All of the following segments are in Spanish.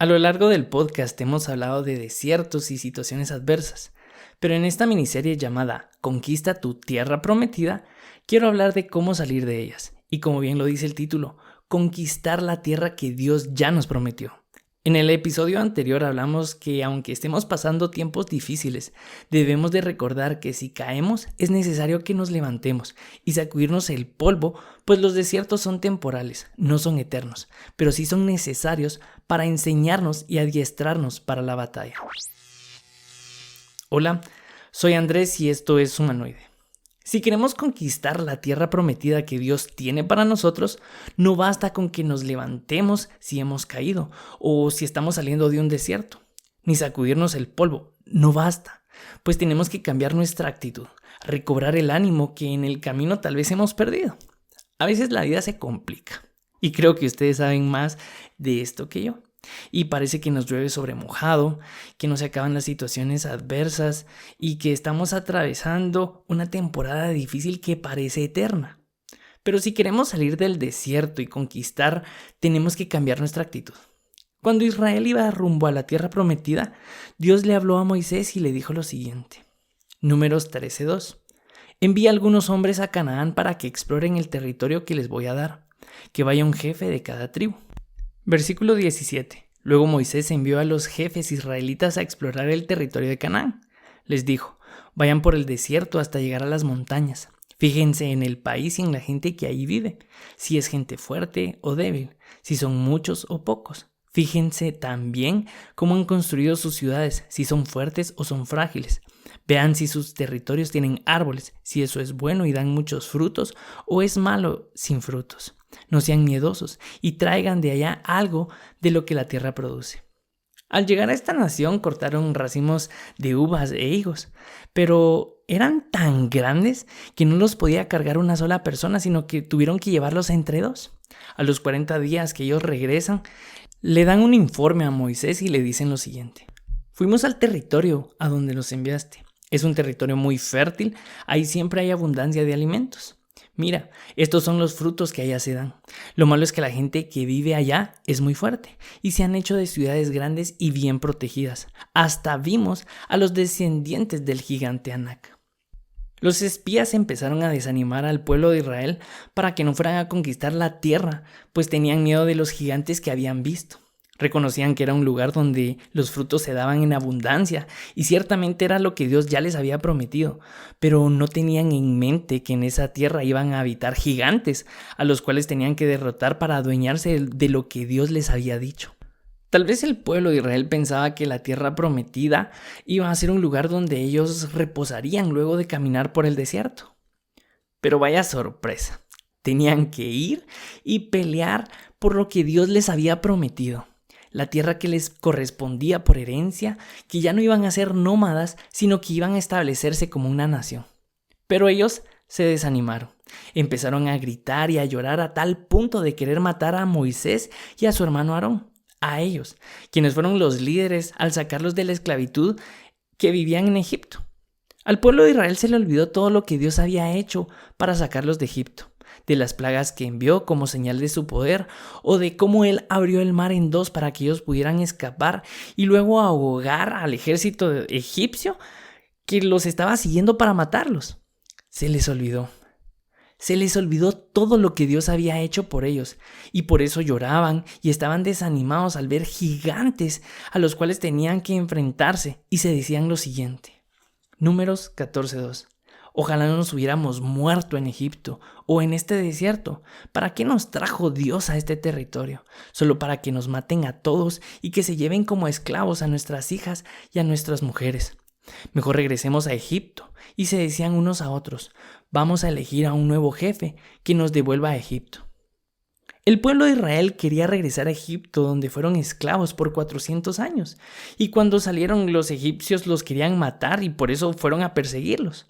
A lo largo del podcast hemos hablado de desiertos y situaciones adversas, pero en esta miniserie llamada Conquista tu Tierra Prometida, quiero hablar de cómo salir de ellas y, como bien lo dice el título, conquistar la tierra que Dios ya nos prometió. En el episodio anterior hablamos que aunque estemos pasando tiempos difíciles, debemos de recordar que si caemos es necesario que nos levantemos y sacudirnos el polvo, pues los desiertos son temporales, no son eternos, pero sí son necesarios para enseñarnos y adiestrarnos para la batalla. Hola, soy Andrés y esto es Humanoide. Si queremos conquistar la tierra prometida que Dios tiene para nosotros, no basta con que nos levantemos si hemos caído o si estamos saliendo de un desierto, ni sacudirnos el polvo, no basta, pues tenemos que cambiar nuestra actitud, recobrar el ánimo que en el camino tal vez hemos perdido. A veces la vida se complica y creo que ustedes saben más de esto que yo. Y parece que nos llueve sobre mojado, que no se acaban las situaciones adversas y que estamos atravesando una temporada difícil que parece eterna. Pero si queremos salir del desierto y conquistar, tenemos que cambiar nuestra actitud. Cuando Israel iba rumbo a la tierra prometida, Dios le habló a Moisés y le dijo lo siguiente. Números 13:2. Envía algunos hombres a Canaán para que exploren el territorio que les voy a dar, que vaya un jefe de cada tribu. Versículo 17. Luego Moisés envió a los jefes israelitas a explorar el territorio de Canaán. Les dijo, vayan por el desierto hasta llegar a las montañas. Fíjense en el país y en la gente que ahí vive, si es gente fuerte o débil, si son muchos o pocos. Fíjense también cómo han construido sus ciudades, si son fuertes o son frágiles. Vean si sus territorios tienen árboles, si eso es bueno y dan muchos frutos o es malo sin frutos. No sean miedosos y traigan de allá algo de lo que la tierra produce. Al llegar a esta nación cortaron racimos de uvas e higos, pero eran tan grandes que no los podía cargar una sola persona, sino que tuvieron que llevarlos entre dos. A los 40 días que ellos regresan, le dan un informe a Moisés y le dicen lo siguiente. Fuimos al territorio a donde los enviaste. Es un territorio muy fértil, ahí siempre hay abundancia de alimentos. Mira, estos son los frutos que allá se dan. Lo malo es que la gente que vive allá es muy fuerte y se han hecho de ciudades grandes y bien protegidas. Hasta vimos a los descendientes del gigante Anak. Los espías empezaron a desanimar al pueblo de Israel para que no fueran a conquistar la tierra, pues tenían miedo de los gigantes que habían visto. Reconocían que era un lugar donde los frutos se daban en abundancia y ciertamente era lo que Dios ya les había prometido, pero no tenían en mente que en esa tierra iban a habitar gigantes a los cuales tenían que derrotar para adueñarse de lo que Dios les había dicho. Tal vez el pueblo de Israel pensaba que la tierra prometida iba a ser un lugar donde ellos reposarían luego de caminar por el desierto. Pero vaya sorpresa, tenían que ir y pelear por lo que Dios les había prometido. La tierra que les correspondía por herencia, que ya no iban a ser nómadas, sino que iban a establecerse como una nación. Pero ellos se desanimaron, empezaron a gritar y a llorar a tal punto de querer matar a Moisés y a su hermano Aarón, a ellos, quienes fueron los líderes al sacarlos de la esclavitud que vivían en Egipto. Al pueblo de Israel se le olvidó todo lo que Dios había hecho para sacarlos de Egipto, de las plagas que envió como señal de su poder, o de cómo él abrió el mar en dos para que ellos pudieran escapar y luego ahogar al ejército egipcio que los estaba siguiendo para matarlos. Se les olvidó todo lo que Dios había hecho por ellos, y por eso lloraban y estaban desanimados al ver gigantes a los cuales tenían que enfrentarse, y se decían lo siguiente. Números 14:2. Ojalá no nos hubiéramos muerto en Egipto o en este desierto. ¿Para qué nos trajo Dios a este territorio? Solo para que nos maten a todos y que se lleven como esclavos a nuestras hijas y a nuestras mujeres. Mejor regresemos a Egipto. Y se decían unos a otros, vamos a elegir a un nuevo jefe que nos devuelva a Egipto. El pueblo de Israel quería regresar a Egipto, donde fueron esclavos por 400 años. Y cuando salieron los egipcios los querían matar y por eso fueron a perseguirlos.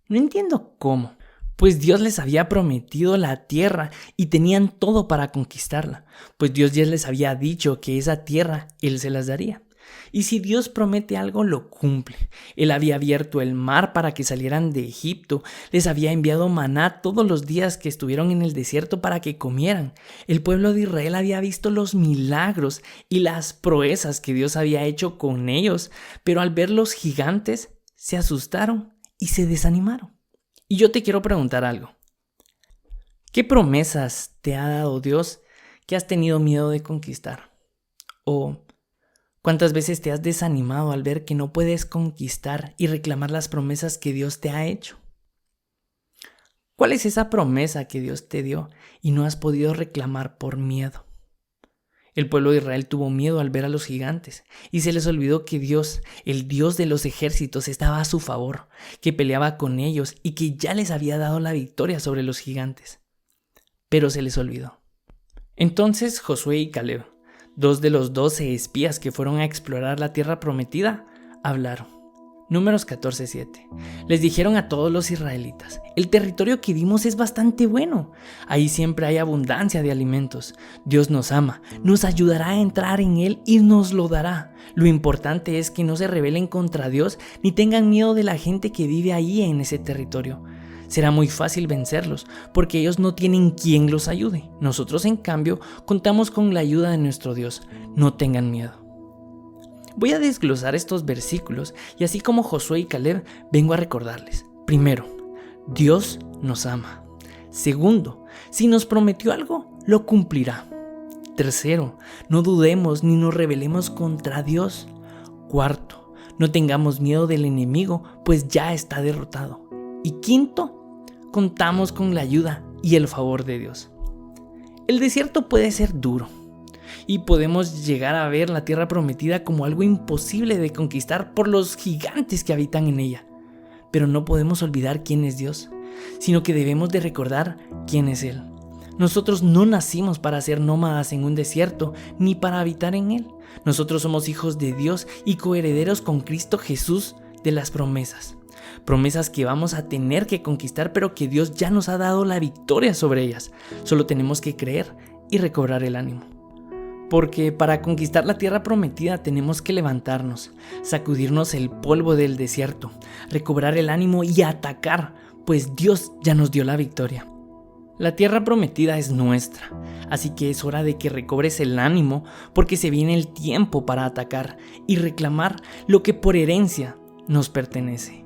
No entiendo cómo, pues Dios les había prometido la tierra y tenían todo para conquistarla, pues Dios ya les había dicho que esa tierra Él se las daría. Y si Dios promete algo, lo cumple. Él había abierto el mar para que salieran de Egipto, les había enviado maná todos los días que estuvieron en el desierto para que comieran. El pueblo de Israel había visto los milagros y las proezas que Dios había hecho con ellos, pero al ver los gigantes, se asustaron y se desanimaron. Y yo te quiero preguntar algo. ¿Qué promesas te ha dado Dios que has tenido miedo de conquistar? ¿O cuántas veces te has desanimado al ver que no puedes conquistar y reclamar las promesas que Dios te ha hecho? ¿Cuál es esa promesa que Dios te dio y no has podido reclamar por miedo? El pueblo de Israel tuvo miedo al ver a los gigantes y se les olvidó que Dios, el Dios de los ejércitos, estaba a su favor, que peleaba con ellos y que ya les había dado la victoria sobre los gigantes. Pero se les olvidó. Entonces Josué y Caleb, dos de los 12 espías que fueron a explorar la tierra prometida, hablaron. Números 14:7. Les dijeron a todos los israelitas: el territorio que vimos es bastante bueno. Ahí siempre hay abundancia de alimentos. Dios nos ama, nos ayudará a entrar en él y nos lo dará. Lo importante es que no se rebelen contra Dios ni tengan miedo de la gente que vive ahí en ese territorio. Será muy fácil vencerlos, porque ellos no tienen quien los ayude. Nosotros, en cambio, contamos con la ayuda de nuestro Dios. No tengan miedo. Voy a desglosar estos versículos y así como Josué y Caleb, vengo a recordarles. Primero, Dios nos ama. Segundo, si nos prometió algo, lo cumplirá. Tercero, no dudemos ni nos rebelemos contra Dios. Cuarto, no tengamos miedo del enemigo, pues ya está derrotado. Y quinto, contamos con la ayuda y el favor de Dios. El desierto puede ser duro y podemos llegar a ver la tierra prometida como algo imposible de conquistar por los gigantes que habitan en ella. Pero no podemos olvidar quién es Dios, sino que debemos de recordar quién es Él. Nosotros no nacimos para ser nómadas en un desierto ni para habitar en él. Nosotros somos hijos de Dios y coherederos con Cristo Jesús de las promesas. Promesas que vamos a tener que conquistar, pero que Dios ya nos ha dado la victoria sobre ellas. Solo tenemos que creer y recobrar el ánimo. Porque para conquistar la tierra prometida tenemos que levantarnos, sacudirnos el polvo del desierto, recobrar el ánimo y atacar, pues Dios ya nos dio la victoria. La tierra prometida es nuestra, así que es hora de que recobres el ánimo, porque se viene el tiempo para atacar y reclamar lo que por herencia nos pertenece.